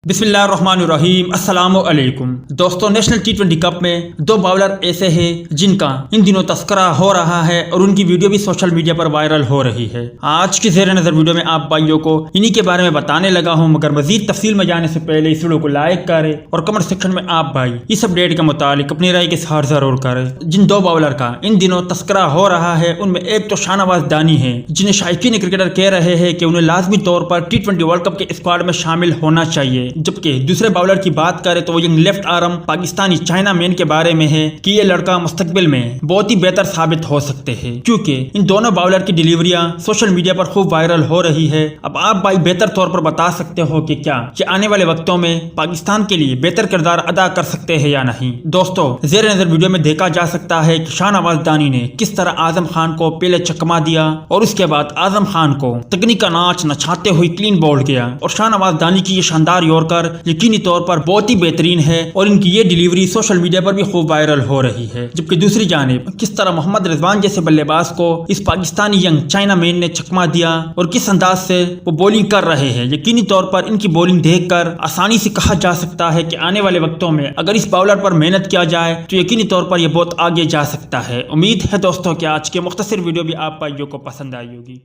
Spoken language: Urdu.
بسم اللہ الرحمن الرحیم۔ السلام علیکم دوستو، نیشنل ٹی20 کپ میں دو باولر ایسے ہیں جن کا ان دنوں تذکرہ ہو رہا ہے اور ان کی ویڈیو بھی سوشل میڈیا پر وائرل ہو رہی ہے۔ آج کی زیر نظر ویڈیو میں آپ بھائیوں کو انہی کے بارے میں بتانے لگا ہوں، مگر مزید تفصیل میں جانے سے پہلے اس ویڈیو کو لائک کریں اور کمنٹ سیکشن میں آپ بھائی اس اپڈیٹ کے متعلق اپنی رائے کے اظہار ضرور کریں۔ جن دو باولر کا ان دنوں تذکرہ ہو رہا ہے ان میں ایک تو شاہنواز دانی ہے، جنہیں شائقین کرکٹر کہہ رہے ہیں کہ انہیں لازمی طور پر ٹی20 ورلڈ کپ کے اسکواڈ میں شامل ہونا چاہیے، جبکہ دوسرے باولر کی بات کریں تو وہ young left arm Pakistani chinaman کے بارے میں ہے کہ یہ لڑکا مستقبل میں بہت ہی بہتر ثابت ہو سکتے ہیں، کیونکہ ان دونوں باولر کی ڈیلیوریاں سوشل میڈیا پر خوب وائرل ہو رہی ہے۔ اب آپ بھائی بہتر طور پر بتا سکتے ہو کہ کیا یہ آنے والے وقتوں میں پاکستان کے لیے بہتر کردار ادا کر سکتے ہیں یا نہیں۔ دوستو، زیر نظر ویڈیو میں دیکھا جا سکتا ہے کہ شاہنواز دانی نے کس طرح اعظم خان کو پہلے چکما دیا اور اس کے بعد اعظم خان کو تکنیک کا ناچ نچاتے ہوئے کلین بولڈ کیا، اور شاہنواز دانی کی یہ شاندار یورکر یقینی طور پر بہت ہی بہترین ہے اور ان کی یہ ڈیلیوری سوشل میڈیا پر بھی خوب وائرل ہو رہی ہے۔ جبکہ دوسری جانب کس طرح محمد رضوان جیسے بلے باز کو اس پاکستانی ینگ چائنا مین نے چکما دیا اور کس انداز سے وہ بولنگ کر رہے ہیں، یقینی طور پر ان کی بولنگ دیکھ کر آسانی سے کہا جا سکتا ہے کہ آنے والے وقتوں میں اگر اس باولر پر محنت کیا جائے تو یقینی طور پر یہ بہت آگے جا سکتا ہے۔ امید ہے دوستوں کہ آج کے مختصر ویڈیو بھی آپ بھائیوں کو پسند آئی ہوگی۔